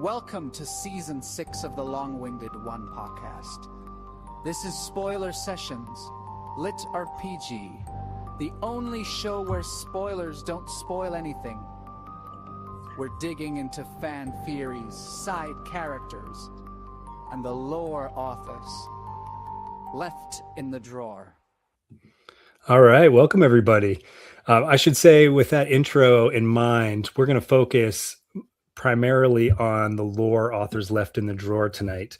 Welcome to Season 6 of the Long-Winded One podcast. This is Spoiler Sessions, LitRPG, the only show where spoilers don't spoil anything. We're digging into fan theories, side characters, and the lore authors left in the drawer. All right, welcome everybody. I should say with that intro in mind, we're going to focus primarily on the lore authors left in the drawer tonight.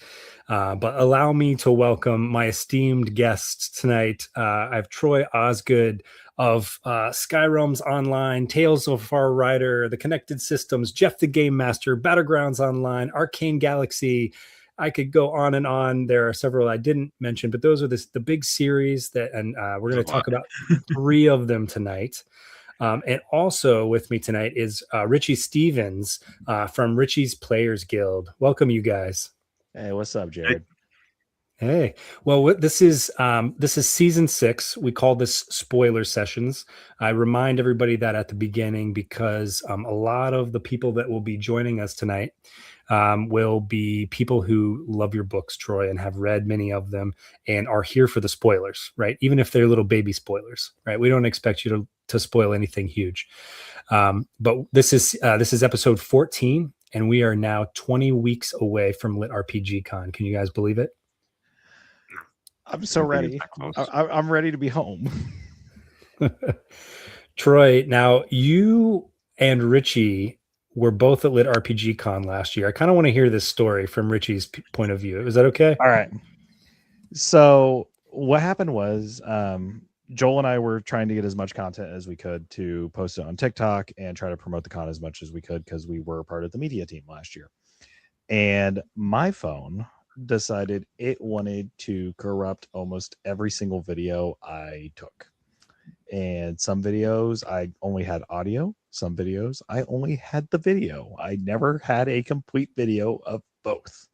But allow me to welcome my esteemed guests tonight. I have Troy Osgood of Skyrealms Online, Tales of a Far Rider, The Connected Systems, Jeff the Gamemaster, Battlegrounds Online, Arcane Galaxy. I could go on and on. There are several I didn't mention, but those are the big series that, and we're going to talk about 3 of them tonight. And also with me tonight is Richey Stevens from Richey's Players Guild. Welcome, you guys. Hey, what's up, Jared? Hey, well, this is season 6. We call this spoiler sessions. I remind everybody that at the beginning because a lot of the people that will be joining us tonight will be people who love your books, Troy, and have read many of them and are here for the spoilers, right? Even if they're little baby spoilers, right? We don't expect you to spoil anything huge. But this is episode 14, and we are now 20 weeks away from LitRPG Con. Can you guys believe it? I'm so ready. I'm ready to be home. Troy, now you and Richey were both at LitRPG Con last year. I kind of want to hear this story from Richey's point of view. Is that okay? All right. So what happened was Joel and I were trying to get as much content as we could to post it on TikTok and try to promote the con as much as we could because we were part of the media team last year. And my phone decided it wanted to corrupt almost every single video I took. And some videos I only had audio, some videos I only had the video. I never had a complete video of both.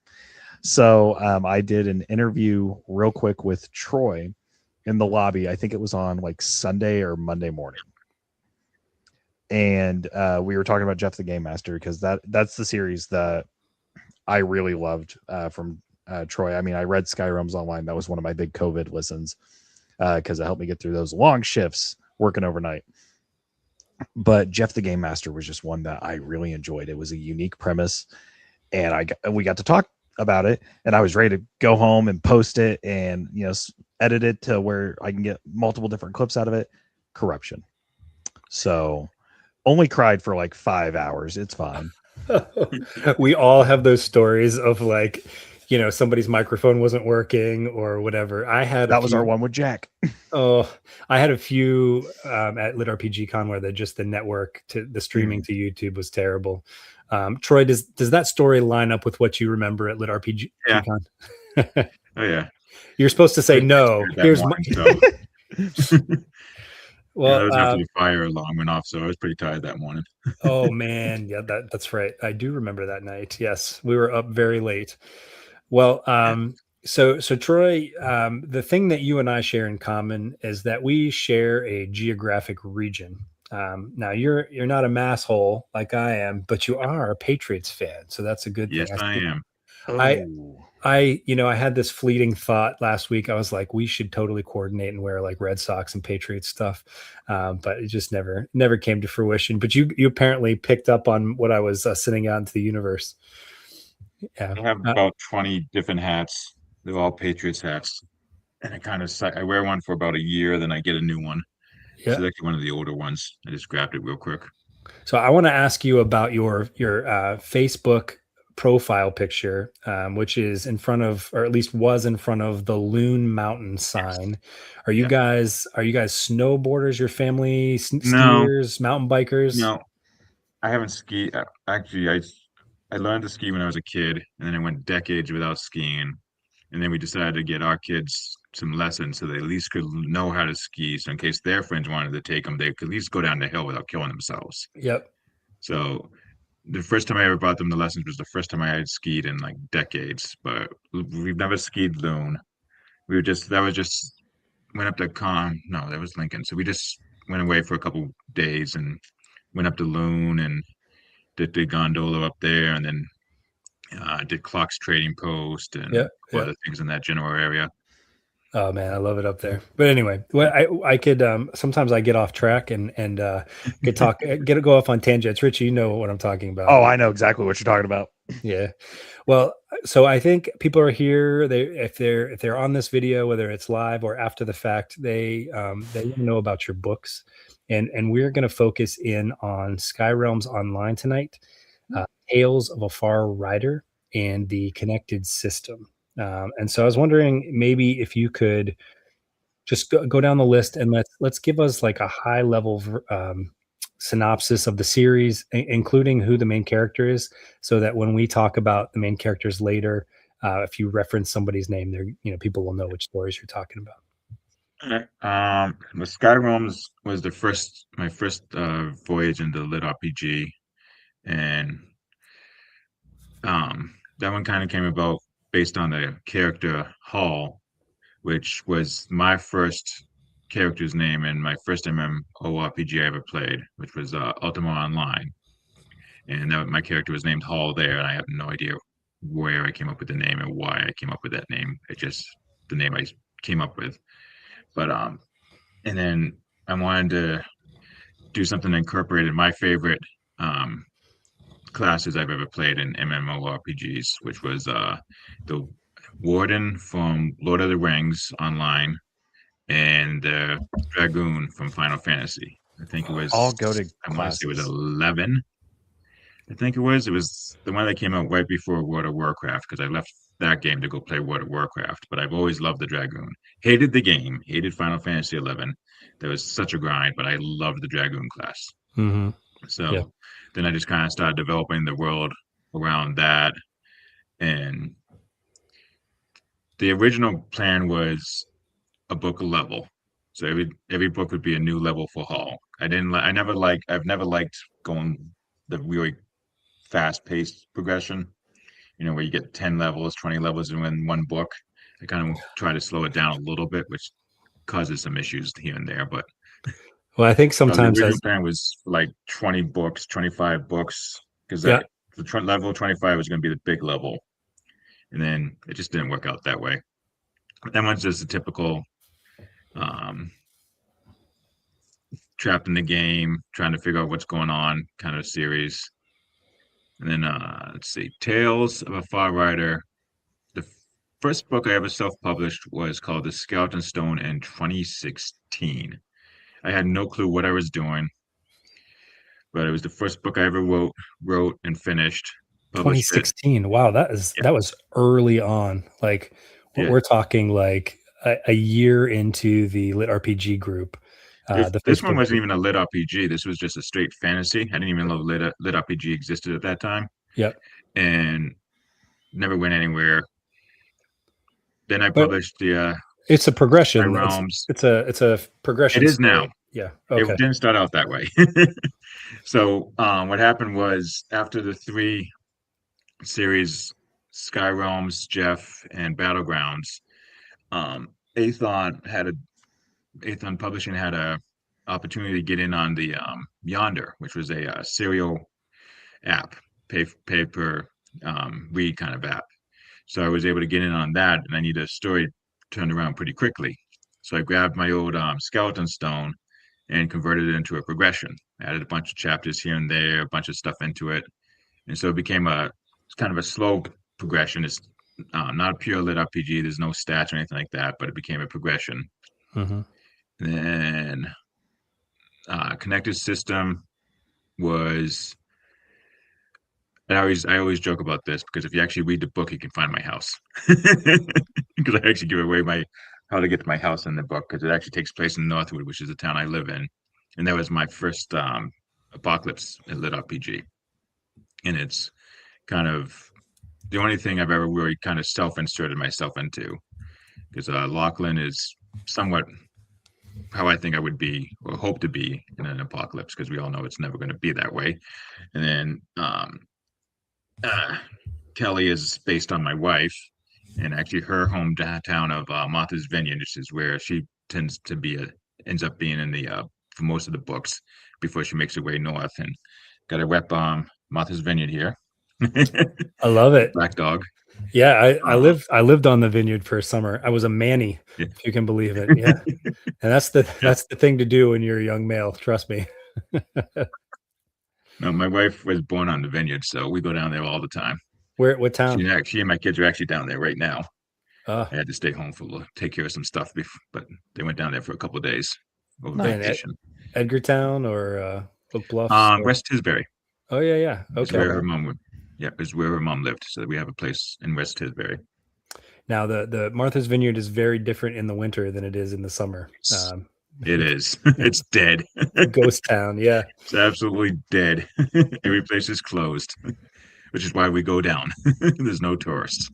So I did an interview real quick with Troy in the lobby. I think it was on like Sunday or Monday morning. And we were talking about Jeff the Gamemaster because that's the series that I really loved from Troy. I mean, I read Skyrealms Online. That was one of my big COVID listens because it helped me get through those long shifts working overnight. But Jeff the Gamemaster was just one that I really enjoyed. It was a unique premise, and we got to talk about it, and I was ready to go home and post it and edit it to where I can get multiple different clips out of it. Corruption. So only cried for like 5 hours. It's fine. We all have those stories of like, somebody's microphone wasn't working or whatever. That was our one with Jack. I had a few at LitRPG Con where the network to the streaming to YouTube was terrible. Troy, does that story line up with what you remember at LitRPG Con? Oh yeah. You're supposed to say no. Here's my. Well, it was after the fire alarm went off, so I was pretty tired that morning. Oh man, yeah, that's right. I do remember that night. Yes, we were up very late. Well, so Troy, the thing that you and I share in common is that we share a geographic region. Now you're not a masshole like I am, but you are a Patriots fan, so that's a good thing. Yes, I am. I had this fleeting thought last week. I was like, we should totally coordinate and wear like Red Sox and Patriots stuff. But it just never came to fruition. But you apparently picked up on what I was sending out into the universe. Yeah. I have about 20 different hats. They're all Patriots hats. And I wear one for about a year, then I get a new one. Yeah. It's actually one of the older ones. I just grabbed it real quick. So I want to ask you about your Facebook profile picture, which is in front of, or at least was in front of, the Loon Mountain sign. Are you guys snowboarders? Your family skiers, mountain bikers? No, I haven't skied. Actually, I learned to ski when I was a kid, and then I went decades without skiing. And then we decided to get our kids some lessons so they at least could know how to ski. So in case their friends wanted to take them, they could at least go down the hill without killing themselves. Yep. So the first time I ever brought them the lessons was the first time I had skied in like decades, but we've never skied Loon. Went up to Con. No, that was Lincoln. So we just went away for a couple days and went up to Loon and did the gondola up there, and then Did Clocks Trading Post and Yeah, other things in that general area. Oh man, I love it up there. But anyway, well, I could sometimes I get off track and could talk go off on tangents. Richie, you know what I'm talking about. Oh, I know exactly what you're talking about. Yeah. Well, so I think people are here. If they're on this video, whether it's live or after the fact, they want to know about your books, and we're going to focus in on Sky Realms Online tonight, Tales of a Far Rider, and the Connected System. And so I was wondering maybe if you could just go down the list and let's give us like a high level synopsis of the series, including who the main character is, so that when we talk about the main characters later, if you reference somebody's name, there, people will know which stories you're talking about. The Sky Realms was my first voyage into Lit RPG, and that one kind of came about based on the character Hall, which was my first character's name in my first MMORPG I ever played, which was Ultima Online. And my character was named Hall there, and I have no idea where I came up with the name and why I came up with that name. It just the name I came up with. But and then I wanted to do something that incorporated my favorite classes I've ever played in MMORPGs, which was the Warden from Lord of the Rings Online and the Dragoon from Final Fantasy. I think it was All go-to I want to say it was classes. 11. I think it was the one that came out right before World of Warcraft, because I left that game to go play World of Warcraft. But I've always loved the Dragoon. Hated the game, hated Final Fantasy 11. There was such a grind, but I loved the Dragoon class. Mm-hmm. So then I just kind of started developing the world around that. And the original plan was a book a level. So every book would be a new level for Hall. I've never liked going the really fast-paced progression, where you get 10 levels, 20 levels in one book. I kind of try to slow it down a little bit, which causes some issues here and there. But well, I think sometimes the original plan was like 20 books, 25 books, because the level 25 was going to be the big level. And then it just didn't work out that way. But that one's just a typical trapped in the game, trying to figure out what's going on kind of series. And then let's see, Tales of a Far Rider. The first book I ever self-published was called The Skeleton Stone in 2016. I had no clue what I was doing, but it was the first book I ever wrote and finished. 2016. Wow, that was early on. Like we're talking like a year into the Lit RPG group. This one wasn't even a Lit RPG. This was just a straight fantasy. I didn't even know Lit RPG existed at that time. Yep. And never went anywhere. Then I published it's a progression. Realms. It's a progression. It is now. Yeah. Okay. It didn't start out that way. So what happened was, after the 3 series, Sky Realms, Jeff, and Battlegrounds, Aethon Publishing had a opportunity to get in on the Yonder, which was a serial app, pay per read kind of app. So I was able to get in on that, and I needed a story turned around pretty quickly. So I grabbed my old Skeleton Stone and converted it into a progression. Added a bunch of chapters here and there, a bunch of stuff into it, and so it became it's kind of a slow progression. It's not a pure Lit RPG. There's no stats or anything like that, but it became a progression. Mm-hmm. Then Connected System was. I always joke about this, because if you actually read the book, you can find my house. Because I actually give away how to get to my house in the book, because it actually takes place in Northwood, which is the town I live in. And that was my first Apocalypse in Lit RPG. And it's kind of the only thing I've ever really kind of self-inserted myself into, because Lachlan is somewhat how I think I would be or hope to be in an apocalypse, because we all know it's never going to be that way. And then Kelly is based on my wife, and actually her hometown of Martha's Vineyard, which is where she ends up being in the for most of the books before she makes her way north. And got a rep Martha's Vineyard here. I love it. Black dog. Yeah, I lived on the vineyard for a summer. I was a manny, Yeah. if you can believe it. Yeah. And that's the thing to do when you're a young male, trust me. No, my wife was born on the vineyard, so we go down there all the time. What town? She and my kids are actually down there right now. Uh, I had to stay home take care of some stuff, but they went down there for a couple of days over Nice. vacation. Edgartown or Oak Bluffs? West Tisbury. Oh yeah. Is Okay. where her mom would. Yeah, is where her mom lived. So we have a place in West Tisbury. Now the Martha's Vineyard is very different in the winter than it is in the summer. It is. It's dead. Ghost town. Yeah. It's absolutely dead. Every place is closed, which is why we go down. There's no tourists.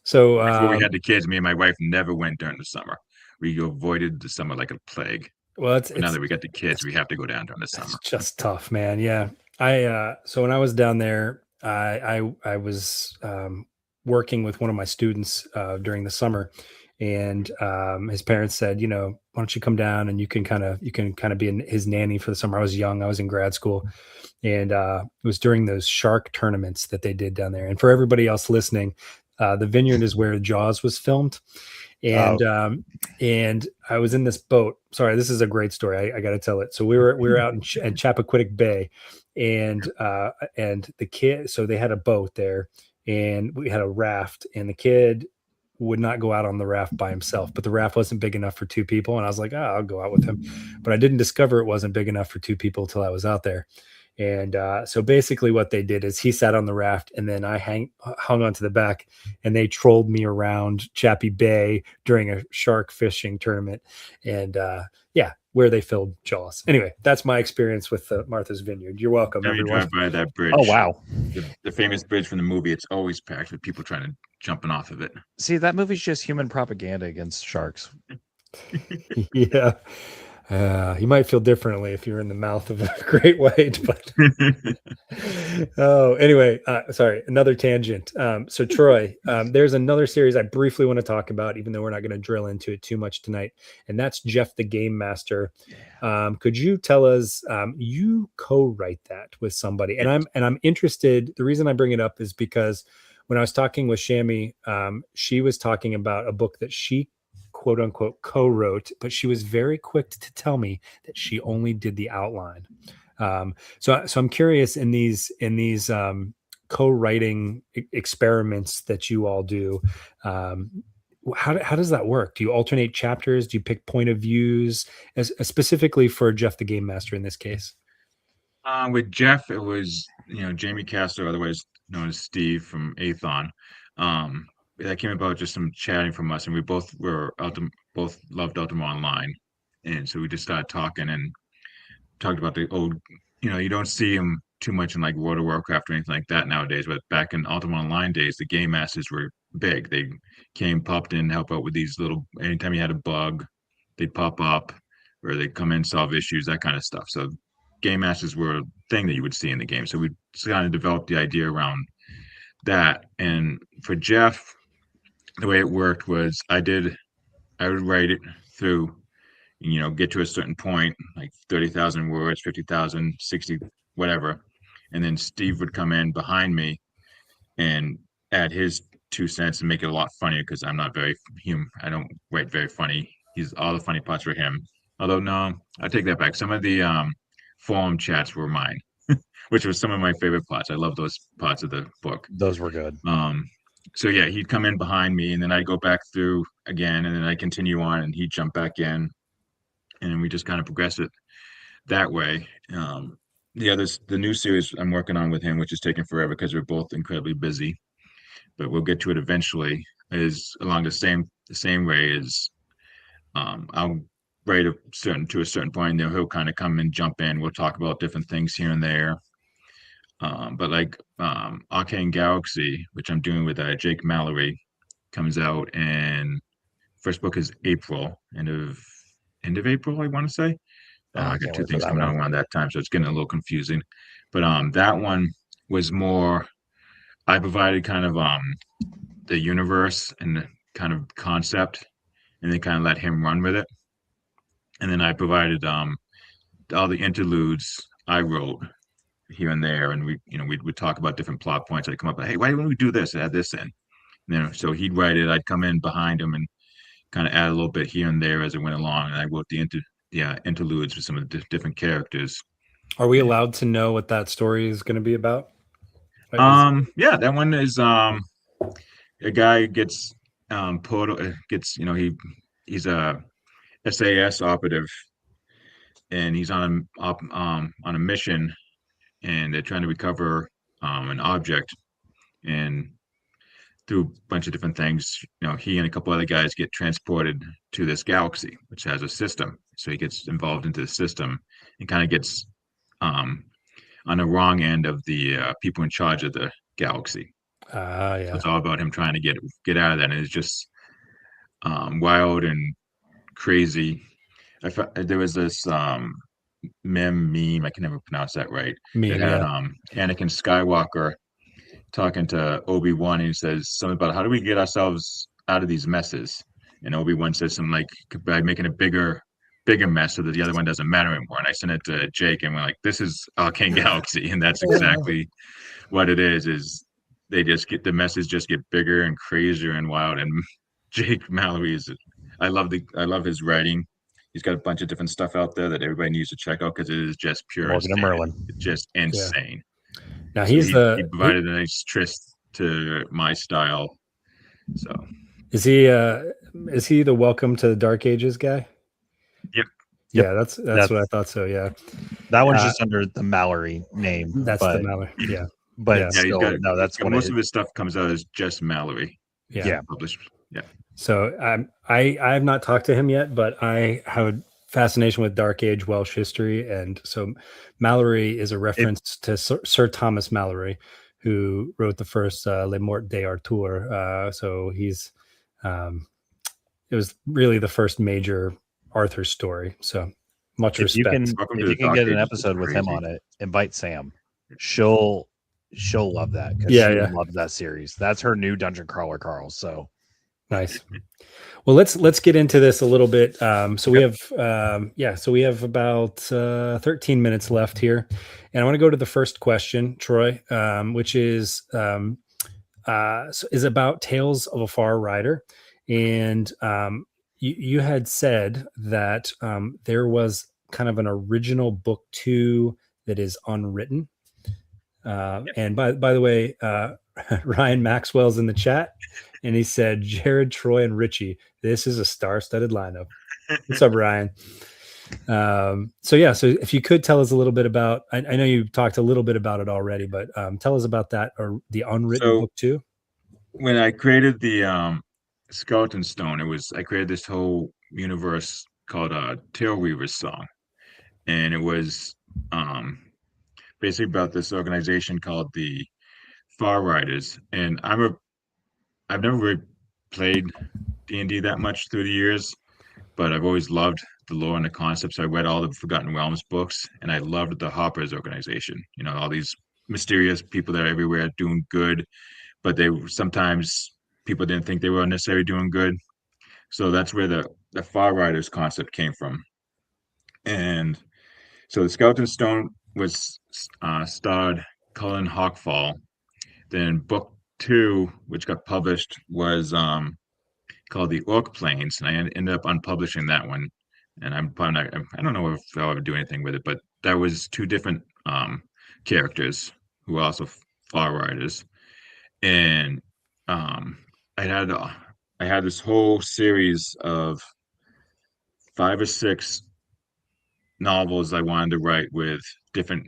So before we had the kids, me and my wife never went during the summer. We avoided the summer like a plague. Well, now that we got the kids, we have to go down during the summer. It's just tough, man. Yeah. So when I was down there, I was working with one of my students during the summer, and his parents said, why don't you come down and you can kind of be his nanny for the summer. I was young, I was in grad school, and it was during those shark tournaments that they did down there. And for everybody else listening, the vineyard is where Jaws was filmed. And and I was in this boat. Sorry, this is a great story. I got to tell it. So we were out in Chappaquiddick Bay, and the kid. So they had a boat there, and we had a raft, and the kid would not go out on the raft by himself, but the raft wasn't big enough for two people. And I was like, I'll go out with him, but I didn't discover it wasn't big enough for two people till I was out there. And so basically what they did is he sat on the raft, and then I hung onto the back, and they trolled me around Chappie Bay during a shark fishing tournament. And where they filmed Jaws. Anyway, that's my experience with Martha's Vineyard. You're welcome. Now you drive by that bridge. Oh, wow. The famous bridge from the movie. It's always packed with people trying to jumping off of it. See, that movie's just human propaganda against sharks. Yeah. You might feel differently if you're in the mouth of a great white, but anyway, sorry, another tangent. So Troy, there's another series I briefly want to talk about, even though we're not going to drill into it too much tonight, and that's Jeff the Gamemaster. Could you tell us, you co-write that with somebody, and I'm interested. The reason I bring it up is because when I was talking with Shami, she was talking about a book that she quote unquote co-wrote, but she was very quick to tell me that she only did the outline. So I'm curious, in these co-writing experiments that you all do, how does that work? Do you alternate chapters? Do you pick point of views, specifically for Jeff the Gamemaster in this case? With Jeff, it was Jamie Castor, otherwise known as Steve from Athon. That came about just some chatting from us, and we both loved Ultima Online, and so we just started talking and talked about the old. You don't see him too much in like World of Warcraft or anything like that nowadays, but back in Ultima Online days, the game masters were big. They popped in, help out with these little. Anytime you had a bug, they'd pop up, or they'd come in, solve issues, that kind of stuff. So game masters were a thing that you would see in the game. So we kind of developed the idea around that. And for Jeff, the way it worked was I would write it through, get to a certain point, like 30,000 words, 50,000, 60, whatever. And then Steve would come in behind me and add his 2 cents and make it a lot funnier, because I'm not very I don't write very funny. All the funny parts were him. Although, no, I take that back. Some of the forum chats were mine, which was some of my favorite parts. I love those parts of the book. Those were good. So yeah, he'd come in behind me, and then I'd go back through again, and then I'd continue on, and he'd jump back in, and we just kind of progress it that way. The new series I'm working on with him, which is taking forever because we're both incredibly busy, but we'll get to it eventually, is along the same way as I'll write to a certain point, and then he'll kind of come and jump in. We'll talk about different things here and there. But like Arcane Galaxy, which I'm doing with Jake Mallory, comes out, and first book is April, end of April, I want to say. I got 2 things coming out around that time, so it's getting a little confusing. But that one was more, I provided kind of the universe and the kind of concept, and then kind of let him run with it. And then I provided all the interludes I wrote, here and there, and we'd talk about different plot points. I'd come up, hey, why don't we do this? Add this in. So he'd write it. I'd come in behind him and kind of add a little bit here and there as it went along, and I wrote the interludes for some of the different characters. Are we allowed to know what that story is going to be about? Yeah, that one is a guy gets he's a SAS operative, and he's on a mission, and they're trying to recover an object, and through a bunch of different things, he and a couple other guys get transported to this galaxy, which has a system. So he gets involved into the system and kind of gets on the wrong end of the people in charge of the galaxy. Yeah. So it's all about him trying to get out of that, and it's just wild and crazy. There was this meme, I can never pronounce that right. It had Anakin Skywalker talking to Obi-Wan, and he says something about how do we get ourselves out of these messes, and Obi-Wan says something like by making a bigger mess so that the other one doesn't matter anymore. And I sent it to Jake, and we're like, this is Arcane Galaxy, and that's exactly what it is they just get the messes just get bigger and crazier and wild. And Jake Mallory I love his writing. He's got a bunch of different stuff out there that everybody needs to check out because it is just pure Merlin. It's just insane. Now so he provided a nice tryst to my style. So is he the Welcome to the Dark Ages guy? Yep. Yeah, that's what I thought. So yeah, that one's just under the Mallory name. That's the Mallory. Yeah, but yeah, still, that's most of his stuff comes out as just Mallory. Yeah, published. Yeah. So I have not talked to him yet, but I have a fascination with Dark Age Welsh history, and so Mallory is a reference to Sir Thomas Mallory, who wrote the first Le Morte d'Arthur. So he's it was really the first major Arthur story. So much respect. If you can get an episode with him on it, invite Sam. She'll love that because she loves that series. That's her new dungeon crawler, Carl. So nice. Well, let's get into this a little bit. So we have about 13 minutes left here, and I want to go to the first question, Troy, which is about Tales of a Far Rider, and you had said that there was kind of an original book 2 that is unwritten. And by the way, Ryan Maxwell's in the chat, and he said, Jared, Troy, and Richey, this is a star-studded lineup. What's up, Ryan? So if you could tell us a little bit about, I know you talked a little bit about it already, but tell us about that, or the unwritten book 2. When I created the Skeleton Stone, I created this whole universe called Tail Weaver's Song, and it was basically about this organization called the Far Riders. And I've never really played D&D that much through the years, but I've always loved the lore and the concepts. I read all the Forgotten Realms books, and I loved the Hoppers organization. All these mysterious people that are everywhere doing good, but sometimes people didn't think they were necessarily doing good. So that's where the Far Riders concept came from. And so the Skeleton Stone was starred Cullen Hawkfall. Then book 2, which got published, was called the Orc Plains, and I ended up unpublishing that one. And I'm probably not, I don't know if I'll ever do anything with it, but that was 2 different characters who were also Far Riders. And I had this whole series of 5 or 6 novels I wanted to write with different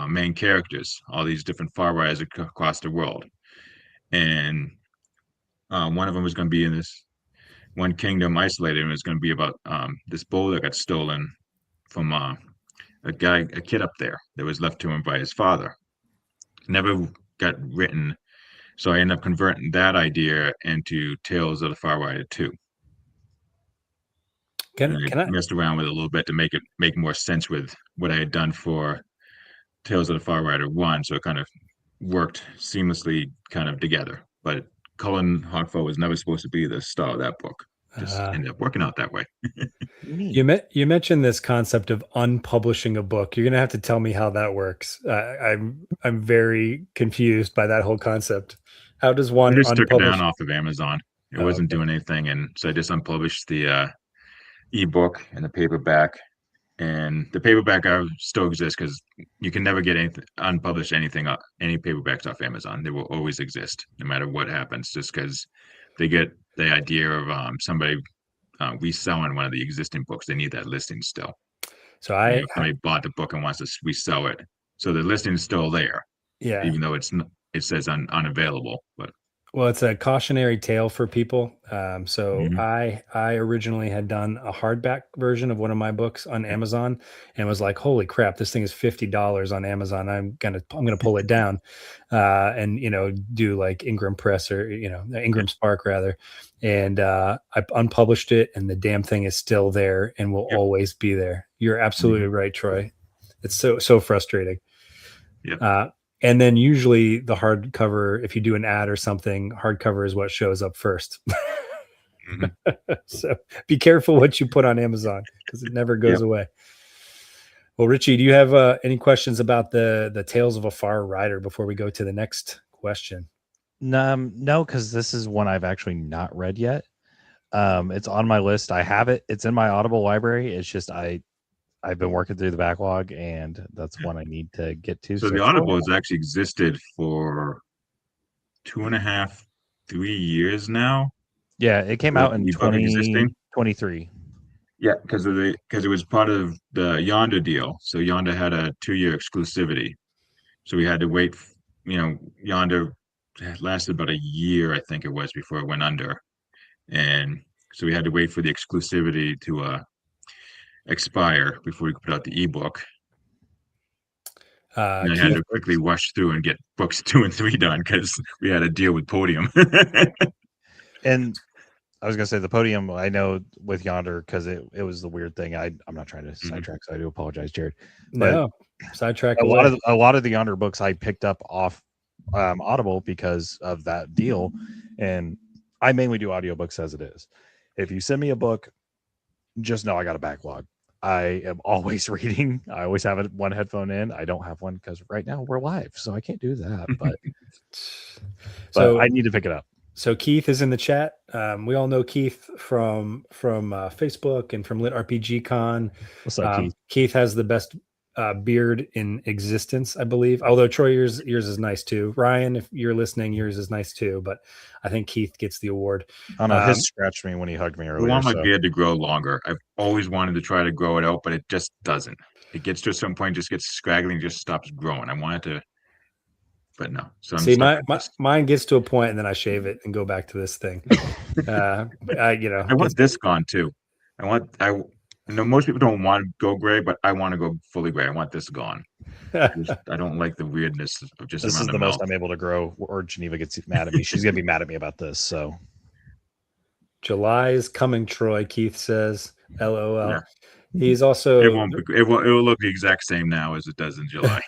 main characters, all these different Far Riders across the world. And one of them was going to be in this one kingdom isolated, and it was going to be about this bow that got stolen from a kid up there that was left to him by his father. Never got written, so I ended up converting that idea into Tales of the Far Rider 2. Can I messed around with it a little bit to make more sense with what I had done for Tales of the Far Rider 1, so it kind of worked seamlessly kind of together. But Cullen Hawkfall was never supposed to be the star of that book. just ended up working out that way. You mentioned this concept of unpublishing a book. You're gonna have to tell me how that works. I'm very confused by that whole concept. How does one I just took it unpublish? down off of Amazon. It wasn't doing anything, and so I just unpublished the ebook and the paperback. And the paperback still exists because you can never get anything unpublished any paperbacks off Amazon. They will always exist no matter what happens, just because they get the idea of somebody reselling one of the existing books. They need that listing still. So if somebody bought the book and wants to resell it, so the listing is still there, even though it says unavailable. But well, it's a cautionary tale for people. I originally had done a hardback version of one of my books on Amazon and was like, holy crap, this thing is $50 on Amazon. I'm gonna pull it down and do like Ingram Press or Ingram Spark rather. And I unpublished it and the damn thing is still there and will always be there. You're absolutely right, Troy. It's so frustrating. Yeah. And then usually the hardcover, if you do an ad or something, hardcover is what shows up first. So be careful what you put on Amazon because it never goes away. Well, Richey, do you have any questions about the Tales of a Far Rider before we go to the next question? No, because this is one I've actually not read yet. It's on my list. I have it. It's in my Audible library. It's just I've been working through the backlog, and that's one I need to get to. So the Audible has actually existed for 2.5, 3 years now. Yeah, it came out in 2023. Yeah, because it was part of the Yonder deal. So Yonder had a 2-year exclusivity. So we had to wait. Yonder lasted about a year, I think it was, before it went under, and so we had to wait for the exclusivity to expire before we could put out the ebook. And I had to quickly rush through and get books 2 and 3 done because we had a deal with Podium. And I was gonna say the Podium, I know with Yonder because it was the weird thing. I'm not trying to sidetrack, so I do apologize, Jared. But no, sidetrack. A lot of the Yonder books I picked up off Audible because of that deal, and I mainly do audiobooks as it is. If you send me a book, just know I got a backlog. I am always reading. I always have one headphone in. I don't have one because right now we're live, so I can't do that. But so I need to pick it up. So Keith is in the chat. We all know Keith from Facebook and from LitRPG Con. What's up, Keith? Keith has the best beard in existence, I believe. Although Troy, yours is nice too. Ryan, if you're listening, yours is nice too. But I think Keith gets the award. I don't know. His scratched me when he hugged me earlier. I want my beard to grow longer. I've always wanted to try to grow it out, but it just doesn't. It gets to a certain point, just gets scraggly and just stops growing. I want it to, but no. So see, mine gets to a point and then I shave it and go back to this thing. I want this gone too. I know most people don't want to go gray, but I want to go fully gray. I want this gone. I don't like the weirdness of just. This is the most I'm able to grow, or Geneva gets mad at me. She's gonna be mad at me about this. So, July is coming, Troy. Keith says, "LOL." Yeah. He's also. It won't. It will look the exact same now as it does in July.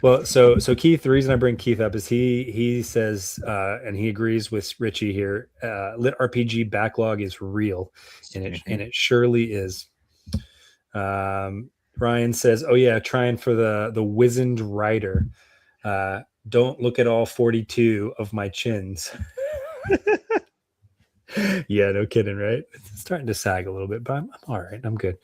Well, so Keith, the reason I bring Keith up is he says, and he agrees with Richey here. LitRPG backlog is real, and it surely is. Ryan says, "Oh yeah, trying for the wizened rider. Don't look at all 42 of my chins." Yeah, no kidding, right? It's starting to sag a little bit, but I'm all right. I'm good.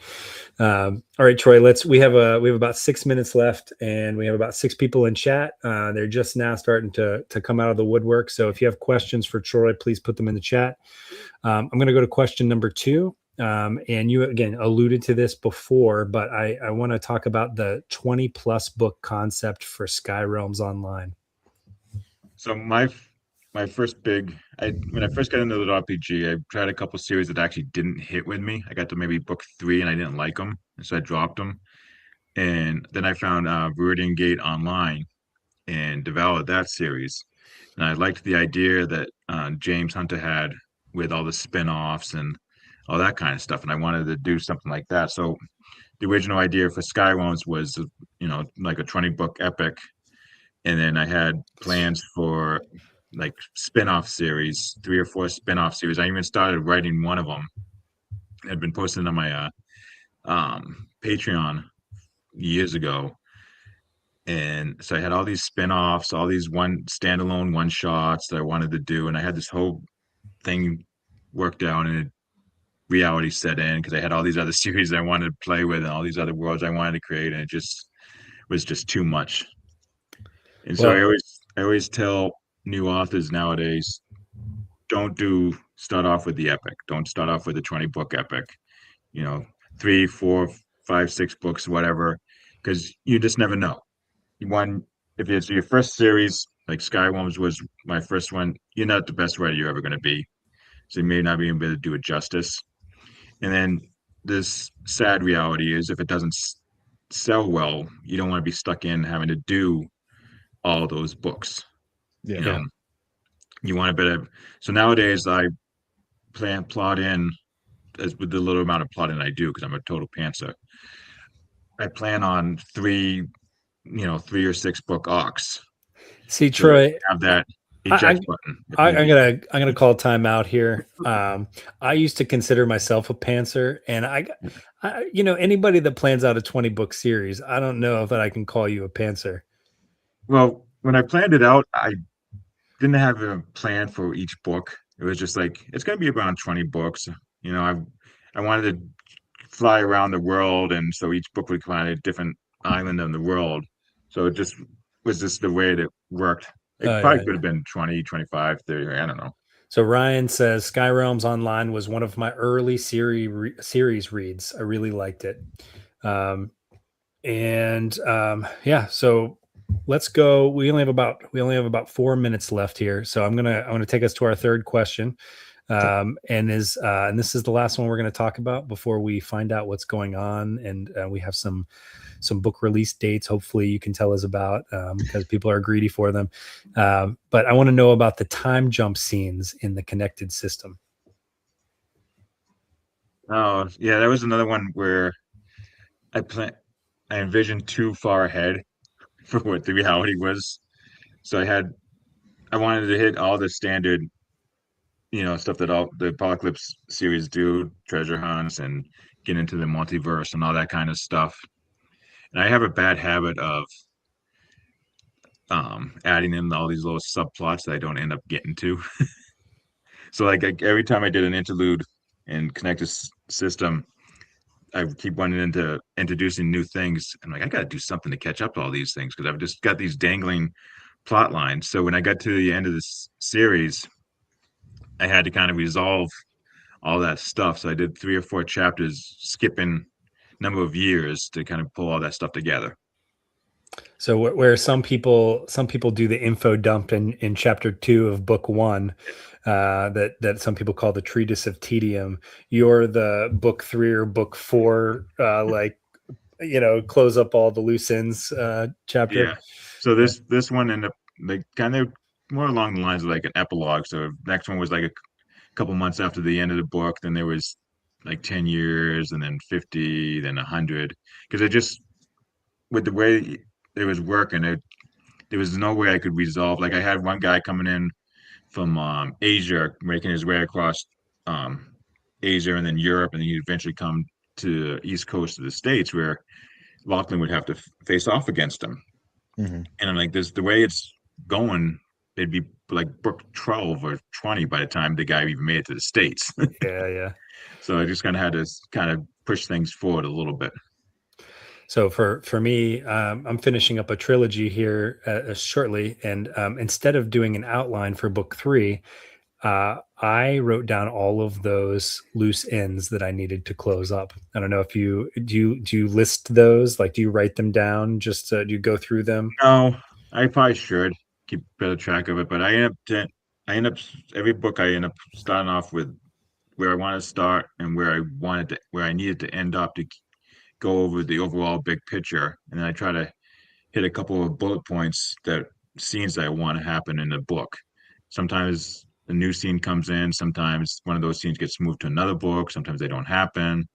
All right, Troy. We have about 6 minutes left, and we have about 6 people in chat. They're just now starting to come out of the woodwork. So if you have questions for Troy, please put them in the chat. I'm going to go to question number 2. And you again alluded to this before, but I want to talk about the 20+ book concept for Sky Realms Online. So my first when I first got into the RPG, I tried a couple series that actually didn't hit with me. I got to maybe book 3 and I didn't like them, and so I dropped them. And then I found Viridian Gate Online and devoured that series. And I liked the idea that James Hunter had with all the spin-offs and all that kind of stuff. And I wanted to do something like that. So the original idea for Sky Realms was, like a 20-book epic. And then I had plans for like spin-off series, 3 or 4 spin-off series. I even started writing one of them. I'd been posting on my Patreon years ago. And so I had all these spin-offs, all these standalone one shots that I wanted to do. And I had this whole thing worked out, and reality set in because I had all these other series I wanted to play with and all these other worlds I wanted to create. And it just was just too much. And so I always tell new authors nowadays, don't start off with the epic. Don't start off with a 20-book epic, 3, 4, 5, 6 books, whatever, because you just never know. If it's your first series, like Skyworms was my first one, you're not the best writer you're ever going to be. So you may not be able to do it justice. And then this sad reality is if it doesn't sell well, you don't want to be stuck in having to do all those books. Yeah. You want a bit of, so nowadays I plot in as with the little amount of plotting I do, because I'm a total pantser. I plan on 3 or 6 book arcs. See, Troy, have that eject button. I'm gonna call time out here. I used to consider myself a pantser, and I anybody that plans out a 20-book series, I don't know if I can call you a pantser. Well, when I planned it out, I didn't have a plan for each book. It was just like, it's going to be around 20 books. I wanted to fly around the world, and so each book would find a different island of the world. So it just was just the way that worked. It probably could have been 20, 25, 30, I don't know. So Ryan says Sky Realms Online was one of my early series reads. I really liked it. So let's go. We only have about 4 minutes left here. So I'm gonna take us to our third question. And this is the last one we're going to talk about before we find out what's going on, and we have some book release dates. Hopefully you can tell us about, because people are greedy for them. But I want to know about the time jump scenes in the connected system. Oh yeah, that was another one where I envisioned too far ahead for what the reality was. So I wanted to hit all the standard stuff that all the Apocalypse series do, treasure hunts and get into the multiverse and all that kind of stuff. And I have a bad habit of adding in all these little subplots that I don't end up getting to. So like every time I did an interlude in Connected System, I keep running into introducing new things. I'm like, I got to do something to catch up to all these things, because I've just got these dangling plot lines. So when I got to the end of this series, I had to kind of resolve all that stuff. So I did 3 or 4 chapters, skipping number of years to kind of pull all that stuff together. So where some people do the info dump in chapter 2 of book 1, that some people call the Treatise of Tedium, you're the book 3 or book 4, close up all the loose ends chapter. Yeah. So this one ended up like kind of more along the lines of like an epilogue. So next one was like a couple months after the end of the book. Then there was like 10 years, and then 50, then 100. Because it just, with the way it was working, there was no way I could resolve. Like I had one guy coming in from Asia, making his way across Asia and then Europe, and then he'd eventually come to the East Coast of the States, where Lachlan would have to face off against him. Mm-hmm. And I'm like, the way it's going, it'd be like book 12 or 20 by the time the guy even made it to the States. Yeah. So I just kind of had to push things forward a little bit. So for me, I'm finishing up a trilogy here shortly, and instead of doing an outline for book 3, I wrote down all of those loose ends that I needed to close up. I don't know if do you list those? Like, do you write them down? Just do you go through them? No, I probably should keep better track of it, but I end up every book I end up starting off with where I want to start and where I needed to end up to go over the overall big picture, and then I try to hit a couple of bullet points, that scenes that I want to happen in the book. Sometimes a new scene comes in, sometimes one of those scenes gets moved to another book, sometimes they don't happen.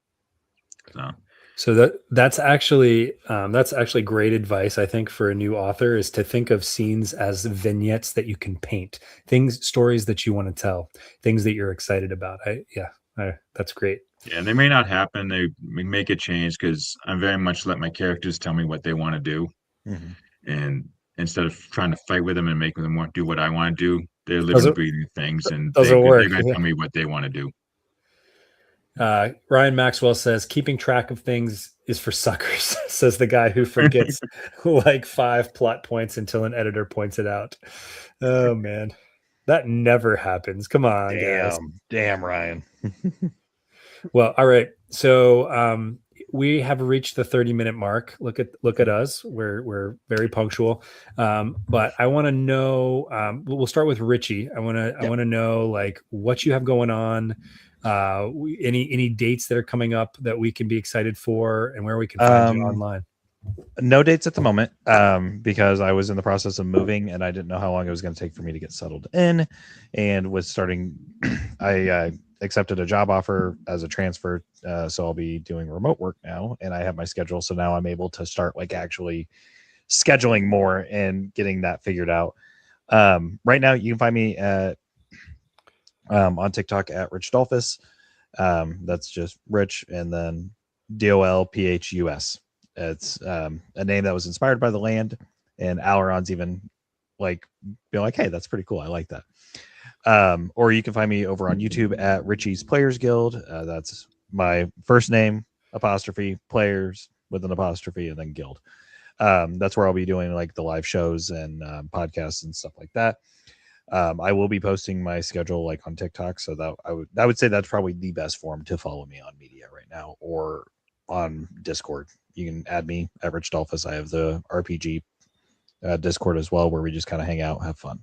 So So that's actually great advice, I think, for a new author, is to think of scenes as vignettes that you can paint, stories that you want to tell, things that you're excited about. That's great. Yeah, they may not happen. They make a change because I'm very much let my characters tell me what they want to do, and instead of trying to fight with them and make them do what I want to do, they're living, breathing things, and they're going to tell me what they want to do. Ryan Maxwell says keeping track of things is for suckers, says the guy who forgets like 5 plot points until an editor points it out. Oh man, that never happens. Come on, guys. Damn, Ryan. Well, all right. So we have reached the 30-minute mark. Look at us. We're very punctual. But I want to know. We'll start with Richey. I want to know like what you have going on. Any dates that are coming up that we can be excited for, and where we can find you online. No dates at the moment, because I was in the process of moving and I didn't know how long it was going to take for me to get settled in, and was starting. I accepted a job offer as a transfer, so I'll be doing remote work now, and I have my schedule. So now I'm able to start like actually scheduling more and getting that figured out. Right now, you can find me at on TikTok at Rich Dolphus. That's just Rich and then DOLPHUS. It's a name that was inspired by the land, and Aileron's even like be like, hey, that's pretty cool. I like that. Or you can find me over on YouTube at Richey's Players Guild. That's my first name apostrophe players with an apostrophe and then guild. That's where I'll be doing like the live shows and podcasts and stuff like that. I will be posting my schedule like on TikTok, so that I would say that's probably the best form to follow me on media right now, or on Discord. You can add me at Rich Dolphus. I have the RPG Discord as well, where we just kind of hang out, have fun.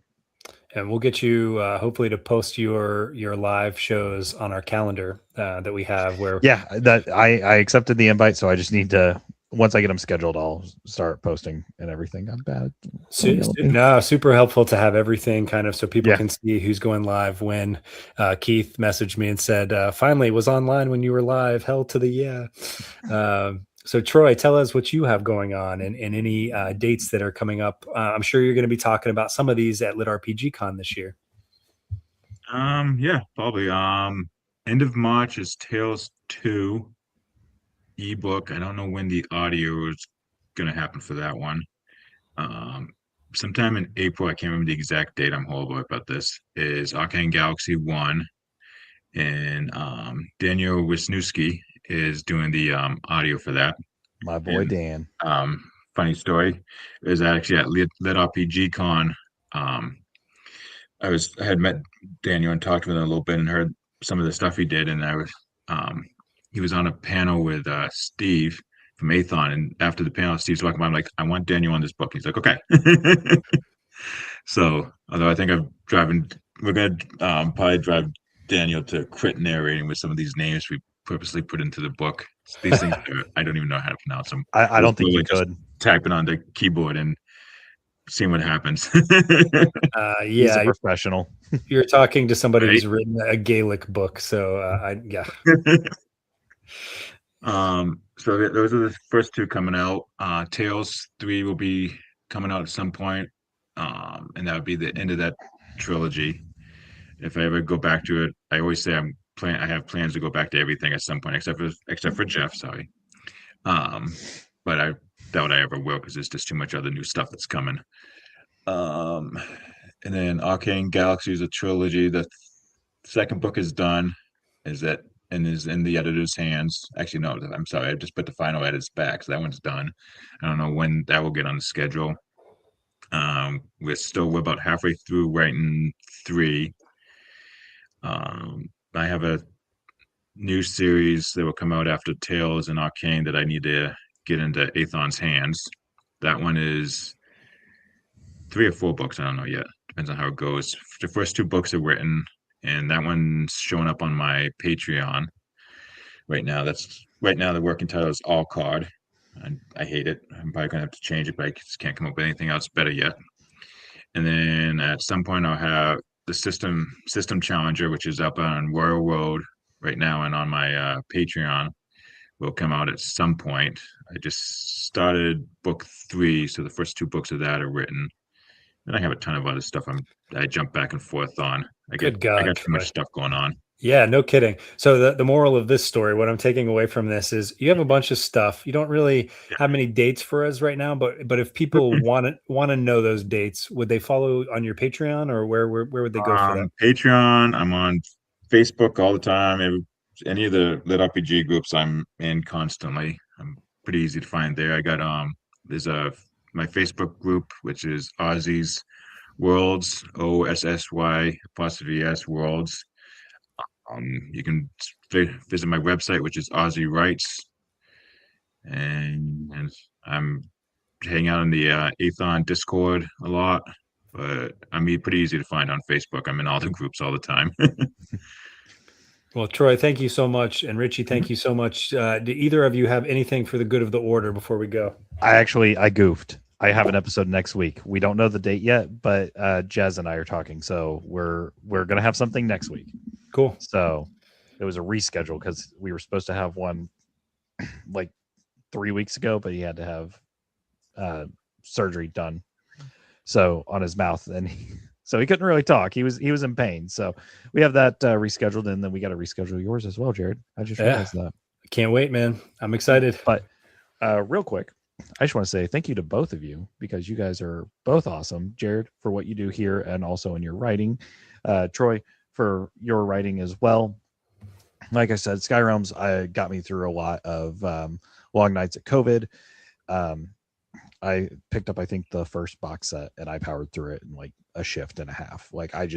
And we'll get you hopefully to post your live shows on our calendar that we have. Where that I accepted the invite, so I just need to. Once I get them scheduled, I'll start posting and everything. I'm bad. Super helpful to have everything kind of so people can see who's going live when. Keith messaged me and said, finally was online when you were live. Hell to the yeah. So Troy, tell us what you have going on and any dates that are coming up. I'm sure you're going to be talking about some of these at LitRPG Con this year. Yeah, probably. End of March is Tales 2. Ebook. I don't know when the audio is going to happen for that one. Sometime in April, I can't remember the exact date. I'm horrible about this. Is Arcane Galaxy 1, and Daniel Wisniewski is doing the audio for that. My boy Dan. Funny story is actually at LitRPG Con. I had met Daniel and talked with him a little bit and heard some of the stuff he did, and he was on a panel with Steve from Athon, and after the panel, Steve's talking about, I'm like, I want Daniel on this book. He's like, okay. So, although I think we're going to probably drive Daniel to crit narrating with some of these names we purposely put into the book. These things, I don't even know how to pronounce them. I don't think you could. Typing on the keyboard and seeing what happens. He's a professional. You're talking to somebody who's written a Gaelic book, so So those are the first two coming out. Tales 3 will be coming out at some point, and that would be the end of that trilogy. If I ever go back to it, I always say I have plans to go back to everything at some point, except for Jeff. Sorry, but I doubt I ever will, because there's just too much other new stuff that's coming. And then Arcane Galaxy is a trilogy. The second book is done. Is in the editor's hands. Actually, no, I'm sorry. I just put the final edits back, so that one's done. I don't know when that will get on the schedule. We're about halfway through writing 3. I have a new series that will come out after Tales and Arcane that I need to get into Athon's hands. That one is 3 or 4 books. I don't know yet. Depends on how it goes. The first 2 books are written, and that one's showing up on my Patreon right now. The working title is All Card. I hate it. I'm probably gonna have to change it, but I just can't come up with anything else better yet. And then at some point I'll have the System Challenger, which is up on Royal Road right now and on my Patreon, will come out at some point. I just started book 3, so the first 2 books of that are written. And I have a ton of other stuff I jump back and forth on. I Good got God, too much Troy. stuff going on. Yeah, no kidding. So the moral of this story, what I'm taking away from this is you have a bunch of stuff. You don't really have many dates for us right now, but if people want to know those dates, would they follow on your Patreon, or where would they go for that? Patreon, I'm on Facebook all the time. Any of the LitRPG groups I'm in constantly. I'm pretty easy to find there. I got there's my Facebook group, which is Ozzy's Worlds, OSSY' Worlds. You can visit my website, which is Ozzy Writes, and I'm hang out in the Athon Discord a lot, but I'm pretty easy to find on Facebook. I'm in all the groups all the time. Well, Troy, thank you so much, and Richie, thank you so much. Do either of you have anything for the good of the order before we go? I goofed. I have an episode next week. We don't know the date yet, but Jez and I are talking, so we're gonna have something next week. Cool. So it was a reschedule because we were supposed to have one like 3 weeks ago, but he had to have surgery done so on his mouth, and so he couldn't really talk. He was in pain. So we have that rescheduled, and then we got to reschedule yours as well, Jared. I just realized that. Can't wait, man. I'm excited. But real quick, I just want to say thank you to both of you because you guys are both awesome. Jared, for what you do here and also in your writing. Troy, for your writing as well. Like I said, Sky Realms got me through a lot of long nights at COVID. I picked up, I think, the first box set, and I powered through it in like a shift and a half. Like I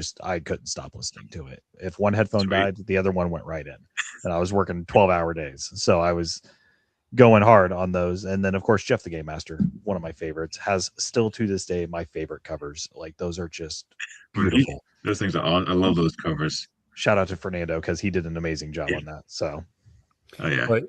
couldn't stop listening to it. If one headphone died, the other one went right in, and I was working 12-hour days. So I was going hard on those. And then of course, Jeff the Gamemaster, one of my favorites, has still to this day my favorite covers. Like those are just beautiful. Those things I love those covers. Shout out to Fernando because he did an amazing job on that. So, oh yeah. But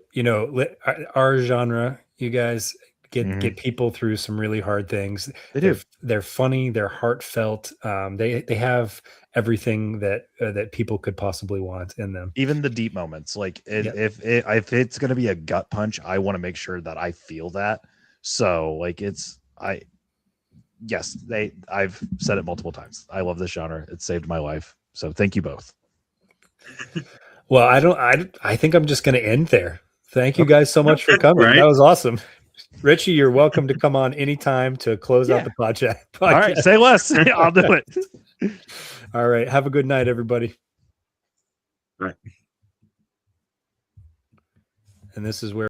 our genre, you guys get people through some really hard things. They're funny. They're heartfelt. They have everything that people could possibly want in them. Even the deep moments. Like if it's going to be a gut punch, I want to make sure that I feel that. So like I've said it multiple times. I love this genre. It saved my life. So thank you both. Well, I think I'm just going to end there. Thank you guys so much for coming. Right? That was awesome. Richie, you're welcome to come on anytime to close out the podcast. All right, say less. I'll do it. All right. Have a good night, everybody. Right. And this is where